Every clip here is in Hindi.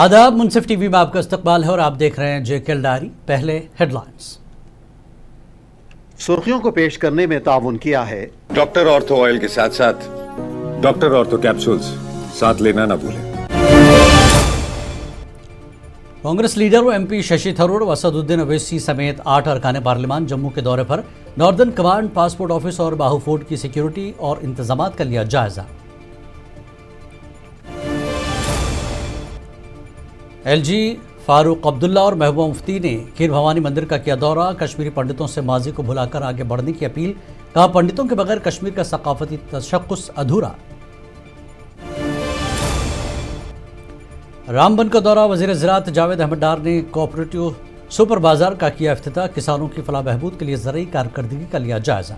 आदाब, मुनसिफ टीवी में आपका इस्तकबाल है और आप देख रहे हैं जेकेएल डायरी। पहले हेडलाइंस। सुर्खियों को पेश करने में ताउन किया है डॉक्टर ऑर्थो ऑयल के साथ साथ डॉक्टर ऑर्थो कैप्सूल्स साथ लेना ना भूलें। कांग्रेस लीडर व एमपी शशि थरूर व असदुद्दीन ओवैसी समेत 8 अरकान पार्लियामान जम्मू के दौरे पर नॉर्दर्न कमांड पासपोर्ट ऑफिस और बाहू फोर्ट की सिक्योरिटी और इंतजामात का लिया जायजा। एलजी फारूक अब्दुल्ला और महबूबा मुफ्ती ने खीर भवानी मंदिर का किया दौरा। कश्मीरी पंडितों से माजी को भुलाकर आगे बढ़ने की अपील। कहा, पंडितों के बगैर कश्मीर का सकाफती तशक्कुस अधूरा। रामबन का दौरा। वजीर ज़राअत जावेद अहमद डार ने कोऑपरेटिव सुपर बाजार का किया इफ्तिताह। किसानों की फलाह बहबूद के लिए ज़रूरी कारकर्दगी का लिया जायजा।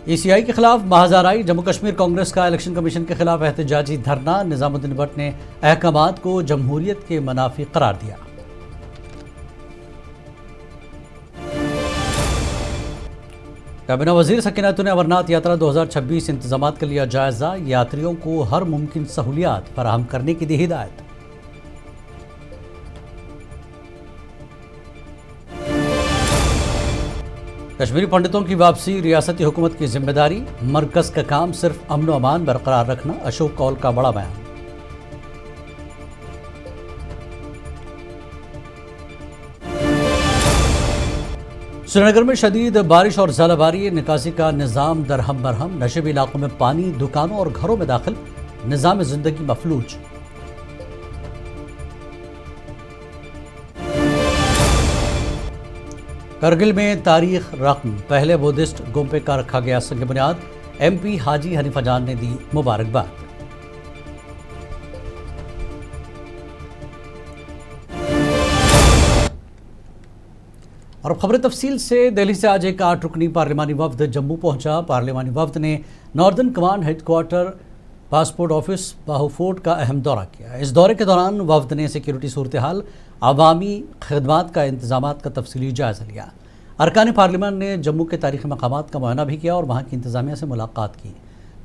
ईसीआई के खिलाफ महाजाराई। जम्मू कश्मीर कांग्रेस का इलेक्शन कमीशन के खिलाफ एहतजाजी धरना। निजामुद्दीन भट्ट ने अहकामात को जमहूरियत के मुनाफी करार दिया। कैबिनेट वजीर सकीनत ने अमरनाथ यात्रा 2026 इंतजामात का लिया जायजा। यात्रियों को हर मुमकिन सहूलियात फराहम करने की दी हिदायत। कश्मीरी पंडितों की वापसी रियासती हुकूमत की जिम्मेदारी। मरकज का काम सिर्फ अमन व अमान बरकरार रखना। अशोक कौल का बड़ा बयान। श्रीनगर में शदीद बारिश और ज़ालाबारी। निकासी का निज़ाम दरहम बरहम। नशेबी इलाकों में पानी दुकानों और घरों में दाखिल। निज़ाम जिंदगी मफलूज। करगिल में तारीख रकम। पहले बुद्धिस्ट गुम्पे का रखा गया संग बुनियाद। एमपी हाजी हनीफा जान ने दी मुबारकबाद। और खबरें तफसील से। दिल्ली से आज एक 8 रुकनी पार्लिमानी वफ्द जम्मू पहुंचा। पार्लिमानी वफ्द ने Northern Command headquarters, passport office, Bahu fort का अहम दौरा किया। इस दौरे के दौरान वफ्द ने सिक्योरिटी सूरत हाल, अवामी खदमात का इंतजामात का तफसीली जायजा लिया। अरकान पार्लियामान ने जम्मू के तारीखी मकामात का मुआयना भी किया और वहाँ की इंतजामिया से मुलाकात की।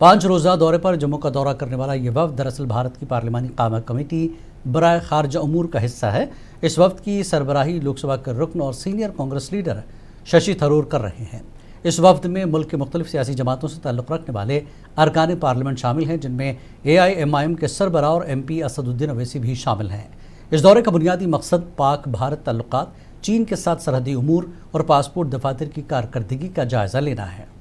5 रोज़ा दौरे पर जम्मू का दौरा करने वाला ये वफ्द दरअसल भारत की पार्लिमानी कामा कमेटी बराए खारजा उमूर का हिस्सा है। इस वफ्द की सरबराही लोकसभा के रुकन और सीनियर कांग्रेस लीडर शशि थरूर कर रहे हैं। इस वफ्द में मुल्क के मुख्तलिफ सियासी जमातों से ताल्लुक़ रखने वाले अरकान पार्लियामेंट शामिल हैं, जिनमें AIMIM के सरबराह और MP असदुद्दीन ओवैसी भी शामिल हैं। इस दौरे का बुनियादी मकसद पाक भारत ताल्लुकात, चीन के साथ सरहदी उमूर और पासपोर्ट दफातर की कारकर्दगी का जायजा लेना है।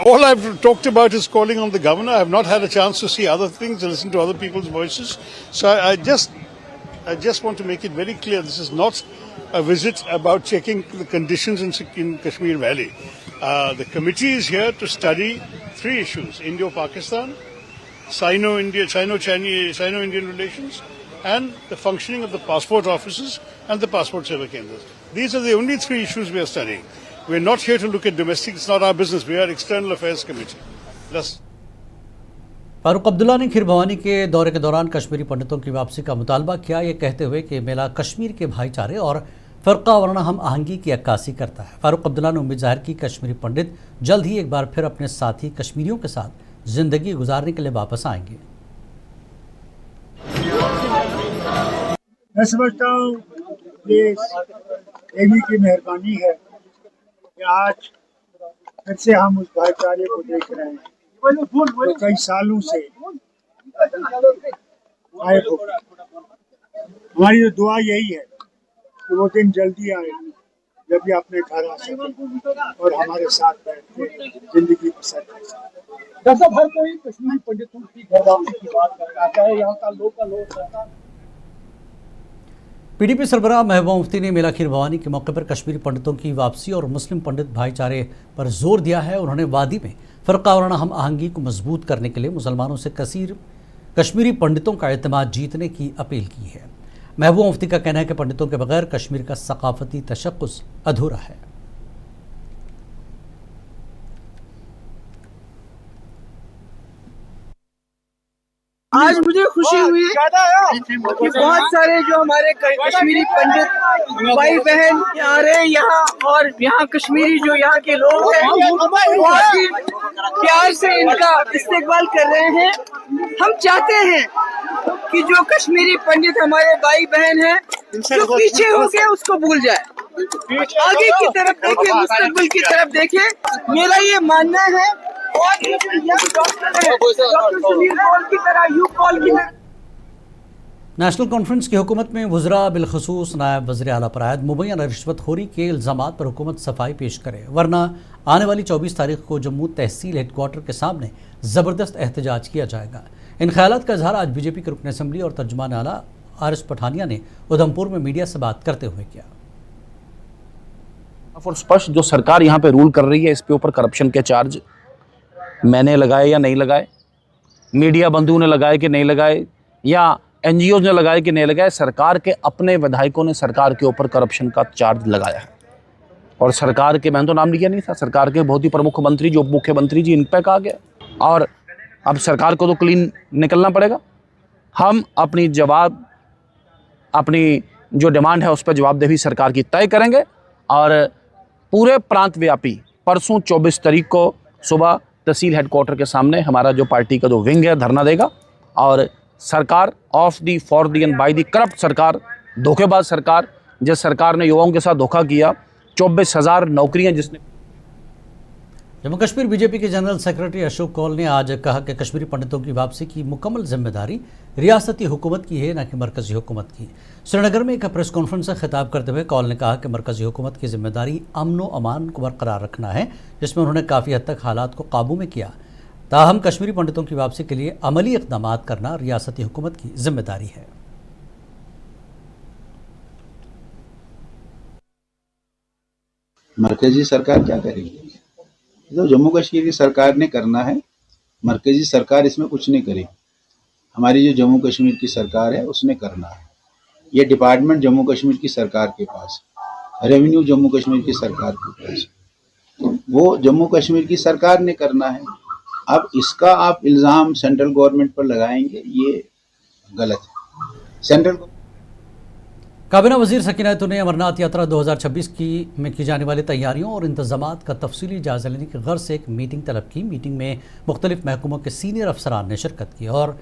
All I've talked about is calling on the governor. I have not had a chance to see other things and listen to other people's voices. So I just want to make it very clear, this is not a visit about checking the conditions in Kashmir Valley. The committee is here to study 3 issues: Indo-Pakistan, Sino-Indian relations, and the functioning of the passport offices and the passport seva kendras. These are the only 3 issues we are studying. We are not here to look at domestic, it's not our business. We are External Affairs Committee. Farooq Abdullah ने खीर भवानी के दौरे के दौरान कश्मीरी पंडितों की वापसी का मुतालबा किया, ये कहते हुए कि मेला कश्मीर के भाईचारे और फ़िरका वरना हम आहंगी की अक्कासी करता है। फारूक अब्दुल्ला ने उम्मीद जाहिर की कश्मीरी पंडित जल्द ही एक बार फिर अपने साथी कश्मीरियों के साथ जिंदगी गुजारने के लिए वापस आएंगे। मैं समझता हूँ ये देवी की मेहरबानी है कि आज फिर से हम उस भाईचारे को देख रहे हैं तो कई सालों से आए हो। हमारी तो दुआ यही है कि वो दिन जल्दी आए जब ये अपने घर आ सके और हमारे साथ बैठ के जिंदगी बसर कर सके। हर कोई कश्मीरी पंडितों की घर वापसी की बात करता है, यहाँ का लोकल हो सकता। PDP सरबराह महबूबा मुफ्ती ने मेला खीर भवानी के मौके पर कश्मीरी पंडितों की वापसी और मुस्लिम पंडित भाईचारे पर जोर दिया है। उन्होंने वादी में फ़िरका वरना हम आहंगी को मजबूत करने के लिए मुसलमानों से कश्मीरी पंडितों का एतमाद जीतने की अपील की है। महबूबा मुफ्ती का कहना है कि पंडितों के बगैर कश्मीर का सकाफती तशक्कुस अधूरा है। आज मुझे खुशी हुई कि बहुत सारे जो हमारे कश्मीरी पंडित भाई बहन आ रहे हैं यहाँ, और यहाँ कश्मीरी जो यहाँ के लोग हैं बहुत ही प्यार से इनका इस्तेकबाल कर रहे हैं। हम चाहते हैं कि जो कश्मीरी पंडित हमारे भाई बहन हैं जो पीछे हो गए उसको भूल जाए, आगे की तरफ देखे, मुस्तकबिल की तरफ देखे, मेरा ये मानना है। और ये डॉक्टर है, डॉक्टर सुनील कौल की तरह, यू कॉल की तरह। नेशनल कॉन्फ्रेंस की हुकूमत में वज़रा बिलखसूस नायब वज़ीर आला पर आयद मुबैना रिश्वतखोरी के इल्ज़ामात पर हुकूमत सफाई पेश करे, वरना आने वाली 24 तारीख को जम्मू तहसील हेडक्वार्टर के सामने ज़बरदस्त एहतजाज किया जाएगा। इन ख्यालात का इजहार आज बीजेपी के रुकन असम्बली और तर्जुमान आला आरिस पठानिया ने उधमपुर में मीडिया से बात करते हुए किया। और स्पष्ट जो सरकार यहाँ पे रूल कर रही है, इसके ऊपर करप्शन के चार्ज मैंने लगाए या नहीं लगाए, मीडिया बंधुओं ने लगाए कि नहीं लगाए, या एनजीओ ने लगाए कि नहीं लगाए, सरकार के अपने विधायकों ने सरकार के ऊपर करप्शन का चार्ज लगाया है। और सरकार के, मैंने तो नाम लिया नहीं था, सरकार के बहुत ही प्रमुख मंत्री जो उप मुख्यमंत्री जी, इन पर कहा गया। और अब सरकार को तो क्लीन निकलना पड़ेगा। हम अपनी जो डिमांड है उस पर जवाबदेही सरकार की तय करेंगे। और पूरे प्रांत व्यापी परसों 24 तारीख को सुबह तहसील हेडक्वार्टर के सामने हमारा जो पार्टी का जो विंग है धरना देगा। और सरकार of the, for the and by the corrupt सरकार, धोखेबाज सरकार, जिस सरकार ने युवाओं के साथ धोखा किया, 24,000 नौकरियां जिसने। जम्मू कश्मीर बीजेपी के जनरल सेक्रेटरी अशोक कौल ने आज कहा कि कश्मीरी पंडितों की वापसी की मुकम्मल जिम्मेदारी रियासती हुकूमत की है, न कि मरकजी हुकूमत की। श्रीनगर में एक प्रेस कॉन्फ्रेंस से खिताब करते हुए कौल ने कहा कि मरकजी हुकूमत की जिम्मेदारी अमन व अमान को बरकरार रखना है, जिसमें उन्होंने काफ़ी हद तक हालात को काबू में किया। ताहम कश्मीरी पंडितों की वापसी के लिए अमली इक़दाम करना रियासती हुकूमत की जिम्मेदारी है। मरकजी सरकार क्या करेगी? जो जम्मू कश्मीर की सरकार ने करना है, मरकजी सरकार इसमें कुछ नहीं करेगी। हमारी जो जम्मू कश्मीर की सरकार है उसने करना है। ये डिपार्टमेंट जम्मू कश्मीर की सरकार के पास, रेवेन्यू जम्मू कश्मीर की सरकार के पास, तो वो जम्मू कश्मीर की सरकार ने करना है। अब इसका आप इल्ज़ाम सेंट्रल गवर्नमेंट पर लगाएंगे, ये गलत है। सेंट्रल काबीना वज़ीर सकीना ने अमरनाथ यात्रा 2026 में की जाने वाली तैयारियों और इंतजामात का तफसीली जायज़ा लेने की गर्ज से एक मीटिंग तलब की। मीटिंग में मुख्तलिफ महकमों के सीनियर अफसरान ने शिरकत की और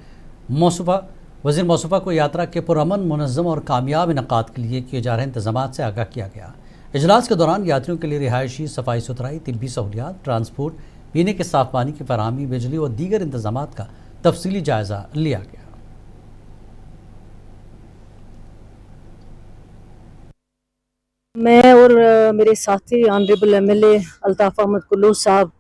वज़ीर मौसूफ़ा को यात्रा के पुरअमन, मुनज़्ज़म और कामयाब इनक़ाद के लिए किए जा रहे इंतजामात से आगाह किया गया। इजलास के दौरान यात्रियों के लिए रिहायशी, सफाई सुथराई, तिब्बी सहूलियात, ट्रांसपोर्ट, पीने के साफ़ पानी की फराहमी, बिजली और दीगर इंतजामात का तफसीली जायज़ा लिया गया। मैं और मेरे साथी ऑनरेबल एमएलए अल्ताफ़ अहमद कुल्लू साहब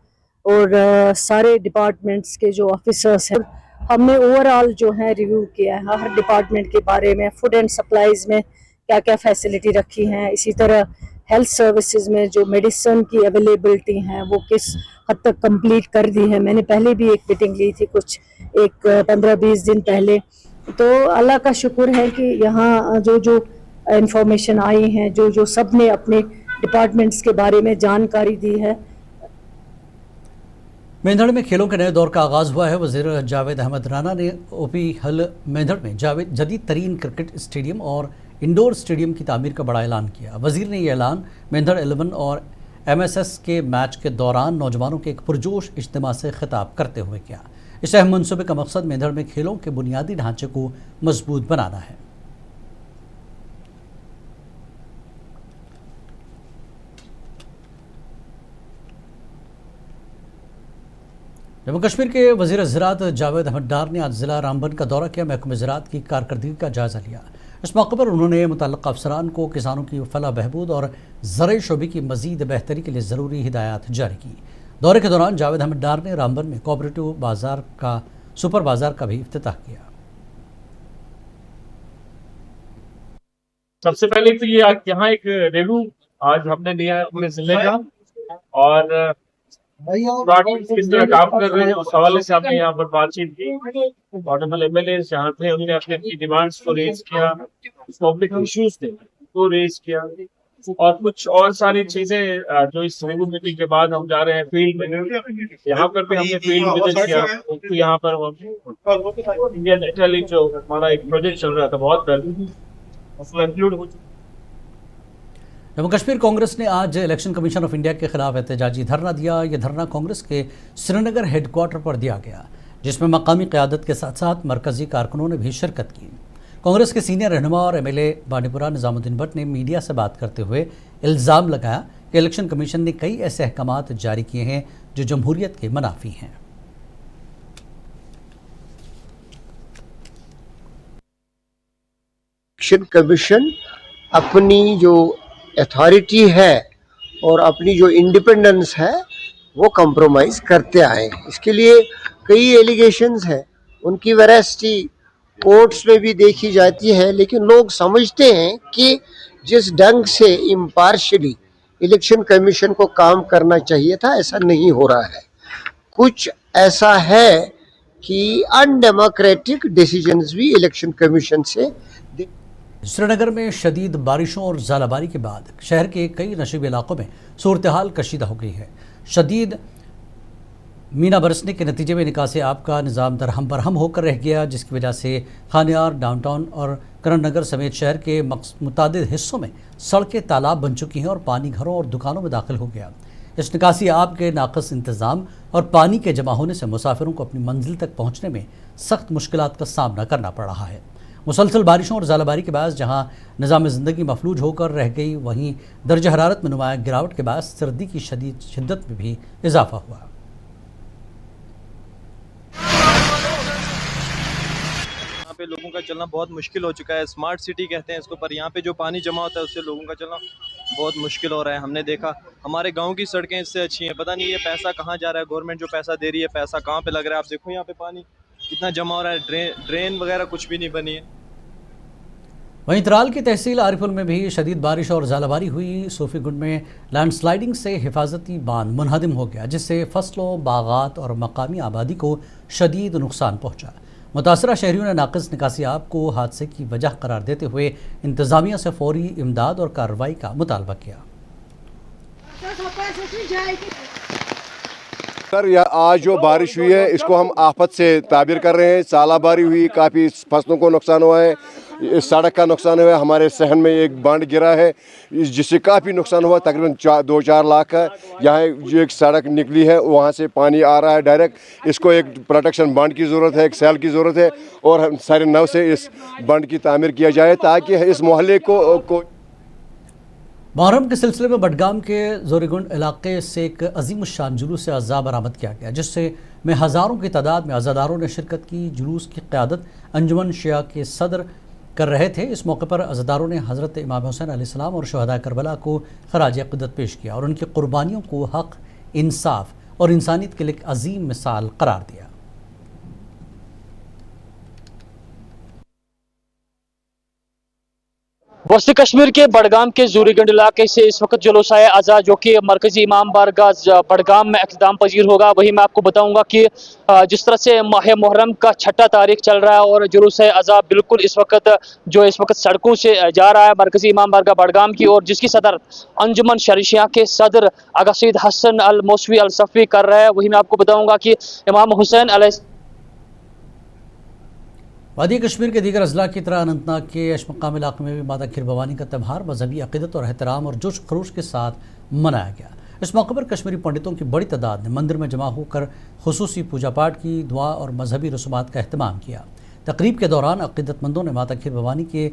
और सारे डिपार्टमेंट्स के जो ऑफिसर्स हैं, हमने ओवरऑल जो है रिव्यू किया है हर डिपार्टमेंट के बारे में। फूड एंड सप्लाईज़ में क्या क्या फैसिलिटी रखी हैं, इसी तरह हेल्थ सर्विसेज में जो मेडिसिन की अवेलेबिलिटी हैं वो किस हद तक कंप्लीट कर दी है। मैंने पहले भी एक मीटिंग ली थी कुछ 15-20 दिन पहले। तो अल्लाह का शुक्र है कि यहाँ जो इंफॉर्मेशन आई हैं, जो सब ने अपने डिपार्टमेंट्स के बारे में जानकारी दी है। मेंढड़ में खेलों के नए दौर का आगाज़ हुआ है। वज़ीर जावेद अहमद राना ने ओपी हल मेंढड़ में जदीद तरीन क्रिकेट स्टेडियम और इंडोर स्टेडियम की तामीर का बड़ा ऐलान किया। वज़ीर ने यह ऐलान मेंढड़ 11 और MSS के मैच के दौरान नौजवानों के एक पुरजोश इज्तिमा से खिताब करते हुए किया। इस अहम मनसूबे का मकसद मेंढड़ में खेलों के बुनियादी ढांचे को मजबूत बनाना है। जम्मू कश्मीर के वज़ीर ज़राअत जावेद अहमद डार ने आज ज़िला रामबन का दौरा किया। महकमे ज़राअत की कारकर्दगी का जायज़ा लिया। इस मौके पर उन्होंने मुतल्लिक़ अफसरान को किसानों की फलाह बहबूद और ज़राई शोबे की मज़ीद बेहतरी के लिए ज़रूरी हिदायत जारी की। दौरे के दौरान जावेद अहमद डार ने रामबन में कोऑपरेटिव बाज़ार का सुपर बाज़ार का भी इफ्तिताह किया। सबसे पहले तो ये यहाँ एक रिव्यू आज हमने लिया अपने जिले का, और किस तरह काम कर रहे हैं उस हवाले से हमने यहाँ पर बातचीत की। ऑनरेबल एमएलए जहाँ थे उन्होंने अपनी डिमांड्स को रेज किया, पब्लिक इश्यूज थे वो रेज किया, और कुछ और सारी चीजें जो इस रिव्यू मीटिंग के बाद हम जा रहे हैं फील्ड में। यहाँ पर भी हमने फील्ड विजिट किया। तो यहाँ पर इंडियन इटली जो हमारा एक प्रोजेक्ट चल रहा था बहुत पहले, उसमें इंक्लूड हो चुका। जम्मू कश्मीर कांग्रेस ने आज इलेक्शन कमीशन ऑफ इंडिया के खिलाफ एहतजाजी धरना दिया। यह धरना कांग्रेस के श्रीनगर हेडक्वार्टर पर दिया गया, जिसमें मकामी क़यादत के साथ साथ मरकजी कारकुनों ने भी शिरकत की। कांग्रेस के सीनियर रहनुमा और एमएलए बांडीपुरा निजामुद्दीन भट्ट ने मीडिया से बात करते हुए इल्ज़ाम लगाया कि इलेक्शन कमीशन ने कई ऐसे अहकामात जारी किए हैं जो जमहूरियत के मुनाफी हैं। इलेक्शन कमीशन अपनी जो अथॉरिटी है और अपनी जो इंडिपेंडेंस है वो कंप्रोमाइज़ करते आए हैं। इसके लिए कई एलिगेशंस हैं, उनकी वेरासिटी कोर्ट्स में भी देखी जाती है, लेकिन लोग समझते हैं कि जिस ढंग से इम्पार्शियली इलेक्शन कमीशन को काम करना चाहिए था, ऐसा नहीं हो रहा है। कुछ ऐसा है कि अनडेमोक्रेटिक डिसीजंस भी इलेक्शन कमीशन से। श्रीनगर में शदीद बारिशों और ज़ालाबारी के बाद शहर के कई नशीबे इलाकों में सूरत हाल कशीदा हो गई है। शदीद मीना बरसने के नतीजे में निकासी आब का निज़ाम दरहम बरहम होकर रह गया, जिसकी वजह से खानियार, डाउनटाउन और करण नगर समेत शहर के मुतादिद हिस्सों में सड़कें तालाब बन चुकी हैं और पानी घरों और दुकानों में दाखिल हो गया। इस निकासी आब के नाक़िस इंतज़ाम और पानी के जमा होने से मुसाफिरों को अपनी मंजिल तक पहुँचने में सख्त मुश्किलात का सामना करना पड़ रहा है। मुसलसल बारिशों और ज़ालाबारी के बाद जहां निज़ाम ज़िंदगी मफलूज होकर रह गई, वहीं दर्ज हरारत में नुमाया गिरावट के बाद सर्दी की शदीद शिद्दत में भी इजाफा हुआ। यहाँ पे लोगों का चलना बहुत मुश्किल हो चुका है। स्मार्ट सिटी कहते हैं इसको, पर यहाँ पे जो पानी जमा होता है उससे लोगों का चलना बहुत मुश्किल हो रहा है। हमने देखा हमारे गांव की सड़कें इससे अच्छी हैं, पता नहीं ये पैसा कहाँ जा रहा है, गवर्नमेंट जो पैसा दे रही है पैसा कहाँ पे लग रहा है। आप देखो यहाँ पे पानी कितना जमा हो रहा है, ड्रेन वगैरह कुछ भी नहीं बनी है। वहीं त्राल की तहसील आरिफुल में भी शदीद बारिश और ज़ालाबारी हुई। सूफीगुंड में लैंडस्लाइडिंग से हिफाजती बांध मुनहदिम हो गया, जिससे फसलों, बागात और मकामी आबादी को शदीद नुकसान पहुँचा। मुतासरा शहरियों ने नाक़िस निकासी आब को हादसे की वजह करार देते हुए इंतज़ामिया से फौरी इमदाद और कार्रवाई का मुतालबा किया। सर, आज जो बारिश हुई है इसको हम आफत से ताबीर कर रहे हैं। सालाबारी हुई, काफ़ी फसलों को नुकसान हुआ है, सड़क का नुकसान हुआ है। हमारे सहन में एक बांध गिरा है जिससे काफ़ी नुकसान हुआ, तकरीबन 2-4 लाख का। यहाँ जो एक सड़क निकली है वहाँ से पानी आ रहा है डायरेक्ट। इसको एक प्रोटेक्शन बांध की ज़रूरत है, एक सेल की ज़रूरत है और सारे नव से इस बांध की तामीर किया जाए ताकि इस मोहल्ले को मुहर्रम के सिलसिले में बडगाम के जोरीगुंड इलाके से एक अजीम शान जुलूस से अज़ा बरामद किया गया, जिससे में हज़ारों की तादाद में अज़ादारों ने शिरकत की। जुलूस की क़यादत अंजुमन शिया के सदर कर रहे थे। इस मौके पर अज़ादारों ने हज़रत इमाम हुसैन अलैहिस्सलाम और शुहदा करबला को खराज अक़ीदत पेश किया और उनकी क़ुरबानियों को हक़, इंसाफ और इंसानियत के लिए एक अजीम मिसाल करार दिया। वस्ती कश्मीर के बडगाम के जोरीगंड इलाके से इस वक्त जुलूस आया अज़ा, जो कि मरकजी इमाम बारगाह बडगाम में इख्तिताम पजीर होगा। वही मैं आपको बताऊंगा कि जिस तरह से माह मुहर्रम का 6ठा तारीख चल रहा है और जुलूस अज़ा बिल्कुल इस वक्त सड़कों से जा रहा है मरकजी इमाम बारगाह बडगाम की, और जिसकी सदर अंजुमन शरीशिया के सदर आगा सईद हसन अल मौसवी अल सफ़ी कर रहे हैं। वही मैं आपको बताऊंगा कि इमाम हुसैन वादी कश्मीर के दीगर अजला की तरह अनंतनाग के अशमकाम इलाके में भी माता खीर भवानी का त्यौहार मजहबी अक़ीदत और एहतराम और जोश खरोश के साथ मनाया गया। इस मौके पर कश्मीरी पंडितों की बड़ी तादाद ने मंदिर में जमा होकर खुसूसी पूजा पाठ की, दुआ और मजहबी रसूमात का अहतमाम किया। तकरीब के दौरान अक़ीदतमंदों ने माता खीर भवानी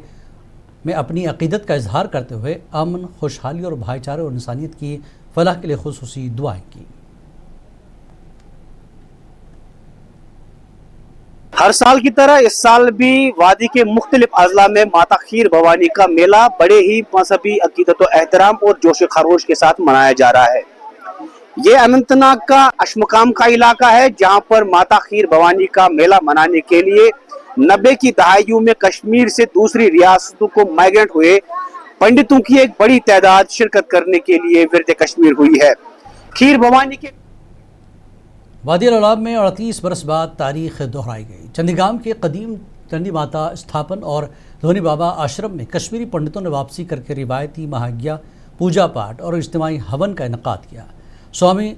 में अपनी अक़ीदत का इजहार करते हुए अमन, खुशहाली और भाईचारे और इंसानियत की फलाह के लिए खुसूसी दुआएँ की। हर साल की तरह इस साल भी वादी के मुख्तलिफ अजला में माता खीर भवानी का मेला बड़े ही मजहबी अकीदत व एहतराम और जोश खरोश के साथ मनाया जा रहा है। ये अनंतनाग का अशमकाम का इलाका है, जहां पर माता खीर भवानी का मेला मनाने के लिए 90 की दहाइयों में कश्मीर से दूसरी रियासतों को माइग्रेंट हुए पंडितों की एक बड़ी तादाद शिरकत करने के लिए विरद कश्मीर हुई है। खीर भवानी के वादी अल-अलाब में 38 बरस बाद तारीख दोहराई गई। चंदीगाम के कदीम चंडी माता स्थापन और धोनी बाबा आश्रम में कश्मीरी पंडितों ने वापसी करके रिवायती महाज्ञा पूजा पाठ और इज्तिमाई हवन का इनकाद किया। स्वामी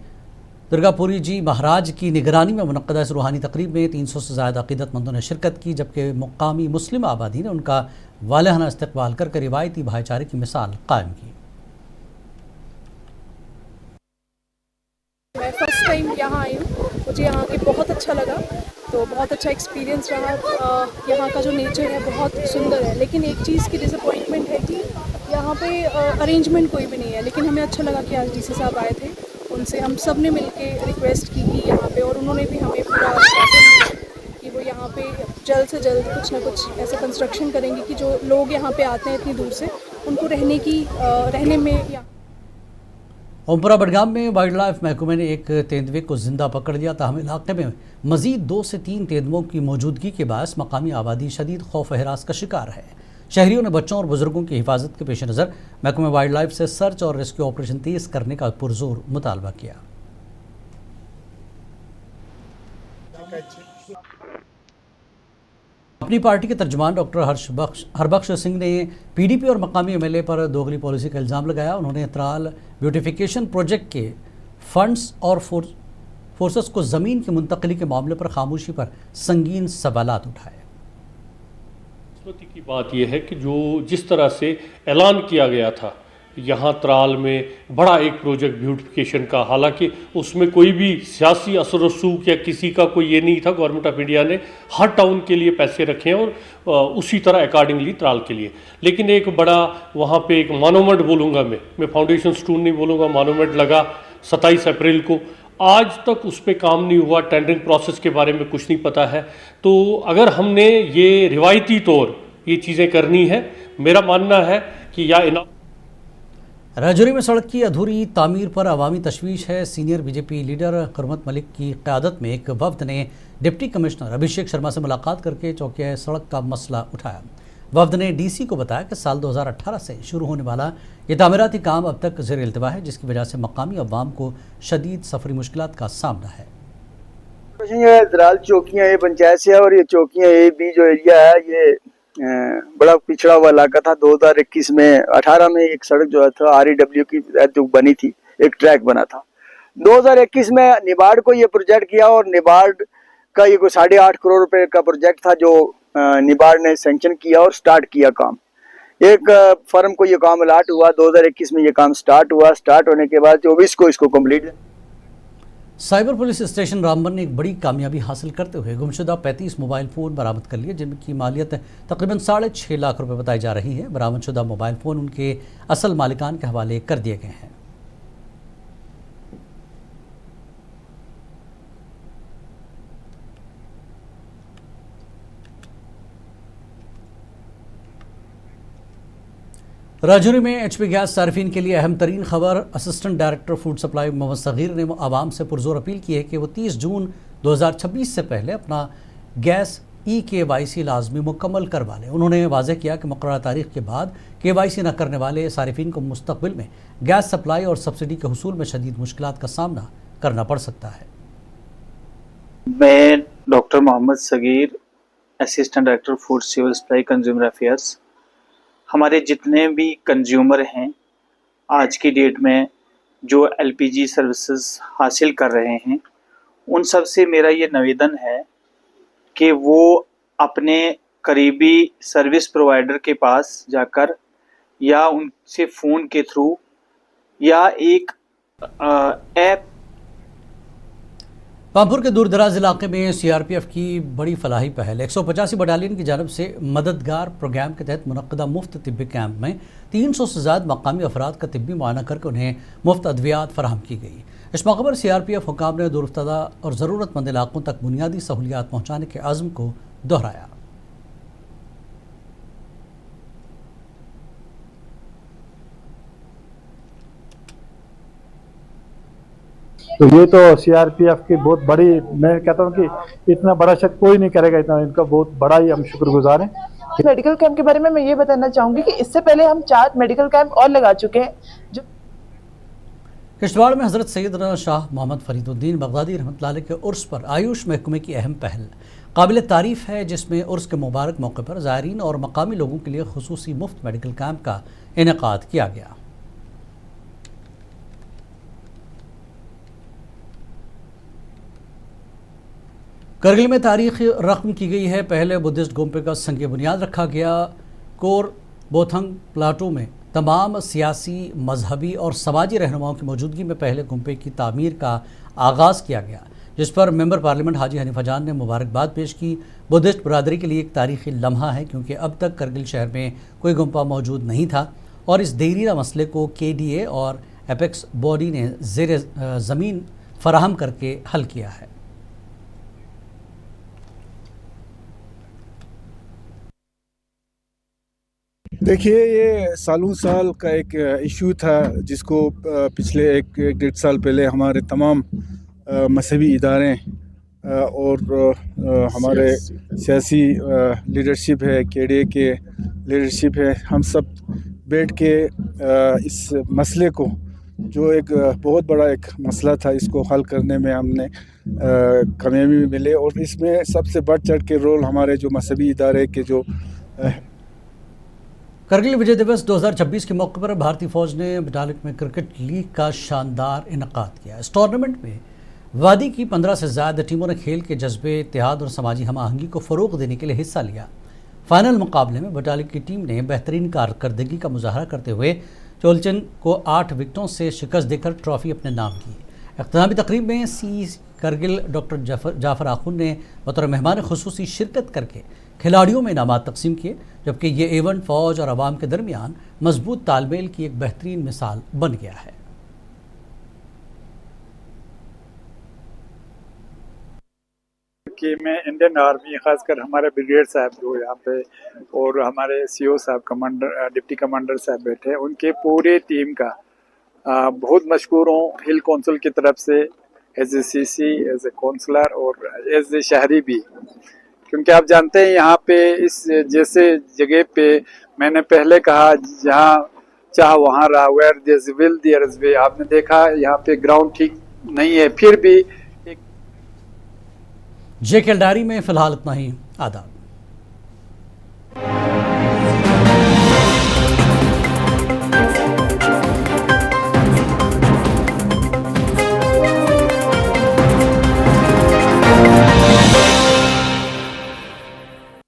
दुर्गापुरी जी महाराज की निगरानी में मुनक्कदा इस रूहानी तकरीब में 300 से ज़्यादा अक़ीदतमंदों ने शिरकत की, जबकि मुकामी मुस्लिम आबादी ने उनका वालहाना इस्तकबाल करके रिवायती भाईचारे की मिसाल कायम की। मैं फर्स्ट टाइम यहाँ आई हूँ, मुझे यहाँ के बहुत अच्छा लगा, तो बहुत अच्छा एक्सपीरियंस रहा। यहाँ का जो नेचर है बहुत सुंदर है, लेकिन एक चीज़ की डिसअपॉइंटमेंट है कि यहाँ पे अरेंजमेंट कोई भी नहीं है। लेकिन हमें अच्छा लगा कि आज डीसी साहब आए थे, उनसे हम सब ने मिलके रिक्वेस्ट की यहाँ पे, और उन्होंने भी हमें पूरा आश्वासन दिया कि वो यहाँ पे जल्द से जल्द कुछ ना कुछ ऐसा कंस्ट्रक्शन करेंगे कि जो लोग यहाँ पे आते हैं इतनी दूर से, उनको रहने में यहाँ। ओमपुरा बडगाम में वाइल्ड लाइफ महकमे ने एक तेंदुए को जिंदा पकड़ लिया, ताहम इलाके में मजीद 2 से 3 तेंदुओं की मौजूदगी के बायस मकामी आबादी शदीद खौफ हरास का शिकार है। शहरियों ने बच्चों और बुजुर्गों की हिफाजत के पेश नज़र महकमे वाइल्ड लाइफ से सर्च और रेस्क्यू ऑपरेशन तेज़ करने का पुरजोर मुतालबा किया। अपनी पार्टी के तर्जुमान डॉक्टर हरबख्श सिंह ने पीडीपी और मकामी एमएलए पर दोगली पॉलिसी का इल्ज़ाम लगाया। उन्होंने त्राल ब्यूटिफिकेशन प्रोजेक्ट के फंड्स और फोर्सेस को ज़मीन की मुंतकली के मामले पर खामोशी पर संगीन सवालात उठाए। की बात यह है कि जो जिस तरह से ऐलान किया गया था यहाँ त्राल में बड़ा एक प्रोजेक्ट ब्यूटिफिकेशन का, हालांकि उसमें कोई भी सियासी असर रसूख या किसी का कोई ये नहीं था। गवर्नमेंट ऑफ इंडिया ने हर टाउन के लिए पैसे रखे हैं और उसी तरह अकॉर्डिंगली त्राल के लिए। लेकिन एक बड़ा वहाँ पे एक मोनूमेंट बोलूँगा मैं फाउंडेशन स्टोन नहीं बोलूँगा, मोनूमेंट लगा 27 अप्रैल को। आज तक उस पर काम नहीं हुआ, टेंडरिंग प्रोसेस के बारे में कुछ नहीं पता है। तो अगर हमने ये रिवायती तौर ये चीज़ें करनी है, मेरा मानना है कि या राजौरी में सड़क की अधूरी तामीर पर अवामी तशवीश है। सीनियर बीजेपी लीडर कुरमत मलिक की क़यादत में एक वफ्द ने डिप्टी कमिश्नर अभिषेक शर्मा से मुलाकात करके चौकिया सड़क का मसला उठाया। वफ्द ने डीसी को बताया कि साल 2018 से शुरू होने वाला ये तामीराती काम अब तक ज़ेर इल्तवा है, जिसकी वजह से मकामी अवाम को शदीद सफरी मुश्किलात का सामना है। ये दराल चौकियाँ ये पंचायत से है, और ये चौकियाँ ये भी जो एरिया है ये बड़ा पिछड़ा हुआ इलाका था। 2021 में 18 में एक सड़क जो था REW की जो बनी थी, एक ट्रैक बना था। 2021 में निबार्ड को ये प्रोजेक्ट किया, और निबार्ड का ये कोई 8.5 करोड़ रुपए का प्रोजेक्ट था जो निबार्ड ने सैंक्शन किया और स्टार्ट किया काम। एक फर्म को ये काम अलाट हुआ, 2021 में ये काम स्टार्ट हुआ। स्टार्ट होने के बाद 24 को इसको complete. Cyber police station Ramban ने एक बड़ी कामयाबी हासिल करते हुए गुमशुदा 35 मोबाइल फ़ोन बरामद कर लिए, जिनकी मालियत तकरीबन 6.5 लाख रुपए बताई जा रही है। बरामदशुदा मोबाइल फ़ोन उनके असल मालिकान के हवाले कर दिए गए हैं। राजौरी में HP गैस सार्फिन के लिए अहम तरीन खबर। Assistant director food supply Mohammad Sagir ने आवाम से पुरजोर अपील की है कि वो 30 जून 2026 से पहले अपना गैस EKYC लाजमी मुकम्मल करवा लें। उन्होंने वाज़ेह किया कि मुकर्रर तारीख के बाद KYC न करने वाले सारिफिन को मुस्तकबिल में गैस सप्लाई और सब्सिडी के हुसूल में शदीद मुश्किलात का सामना करना पड़ सकता है। मैं doctor Mohammad Sagir, assistant director food civil supply consumer affairs. हमारे जितने भी कंज्यूमर हैं आज की डेट में जो LPG सर्विसेज हासिल कर रहे हैं, उन सब से मेरा ये निवेदन है कि वो अपने करीबी सर्विस प्रोवाइडर के पास जाकर या उनसे फ़ोन के थ्रू या एक ऐप। पामपुर के दूर दराज इलाके में CRPF की बड़ी फलाही पहल 185 बटालियन की जानब से मददगार प्रोग्राम के तहत मुनक्कदा मुफ्त तिब्बी कैंप में 300 से ज़्यादा मकामी अफराद का तिब्बी मुआयना करके उन्हें मुफ्त अद्वियात फराहम की गई। इस मौके पर CRPF हुकाम ने दूरदराज और ज़रूरतमंद इलाकों तक बुनियादी सहूलियात पहुँचाने के आज़म को दोहराया। तो ये तो CRPF की बहुत बड़ी, मैं कहता हूँ कि इतना बड़ा शख्स कोई नहीं करेगा, इतना इनका बहुत बड़ा ही हम शुक्रगुजार हैं। मेडिकल कैंप के बारे में मैं ये बताना चाहूँगी कि इससे पहले हम 4 मेडिकल कैंप और लगा चुके हैं। जो किश्तवाड़ में हज़रत सैयदना शाह मोहम्मद फरीदुद्दीन बगदादी रहमतुल्लाह अलैह के उर्स पर आयुष महकमे की अहम पहल काबिल तारीफ़ है, जिसमें उर्स के मुबारक मौके पर ज़ायरीन और मकामी लोगों के लिए खुसूसी मुफ्त मेडिकल कैंप का इनेकाद किया गया। करगिल में तारीख रकम की गई है। पहले बुद्धिस्ट गुम्पे का संग बुनियाद रखा गया। कोर बोथंग प्लाटो में तमाम सियासी, मजहबी और समाजी रहनुमाओं की मौजूदगी में पहले गुम्पे की तामीर का आगाज़ किया गया, जिस पर मेंबर पार्लियामेंट हाजी हनीफा जान ने मुबारकबाद पेश की। बुद्धिस्ट बरादरी के लिए एक तारीखी लम्हा है, क्योंकि अब तक करगिल शहर में कोई गुम्पा मौजूद नहीं था और इस देरीदा मसले को KDA और एपेक्स बॉडी ने ज़ेर ज़मीन फराहम करके हल किया है। देखिए, ये सालों साल का एक इशू था जिसको पिछले एक डेढ़ साल पहले हमारे तमाम मजहबी इदारे और हमारे सियासी लीडरशिप है, KDA के लीडरशिप है, हम सब बैठ के इस मसले को, जो एक बहुत बड़ा एक मसला था, इसको हल करने में हमने कामयाबी मिले। और इसमें सबसे बढ़ चढ़ के रोल हमारे जो मजहबी इदारे के जो करगिल विजय दिवस 2026 के मौके पर भारतीय फौज ने बटालिक में क्रिकेट लीग का शानदार इनकाद किया। इस टूर्नामेंट में वादी की 15 से ज़्यादा टीमों ने खेल के जज्बे, इत्तेहाद और समाजी हम आहंगी को फ़रोग़ देने के लिए हिस्सा लिया। फाइनल मुकाबले में बटालिक की टीम ने बेहतरीन कारकर्दगी का मुजाहरा करते हुए चोलचन को 8 विकेटों से शिकस्त देकर ट्रॉफी अपने नाम की। इख्तितामी तकरीब में सी करगिल डॉक्टर जाफर आखुन ने बतौर मेहमान खुसूसी शिरकत करके खिलाड़ियों में इनामात तकसीम किए, जबकि ये इवेंट फ़ौज और आवाम के दरमियान मजबूत तालमेल की एक बेहतरीन मिसाल बन गया है। कि मैं इंडियन आर्मी, खासकर हमारे ब्रिगेड साहब जो यहाँ पे और हमारे CO साहब, कमांडर, डिप्टी कमांडर साहब बैठे, उनके पूरे टीम का बहुत मशकूर हूँ हिल कौंसिल की तरफ से, as a CC, as a councillor और एज ए शहरी भी, क्योंकि आप जानते हैं यहाँ पे इस जैसे जगह पे मैंने पहले कहा, जहाँ चाह वहाँ रहा, where there is will there is way. आपने देखा यहाँ पे ग्राउंड ठीक नहीं है, फिर भी JKL डायरी में फ़िलहाल इतना ही। आदाब।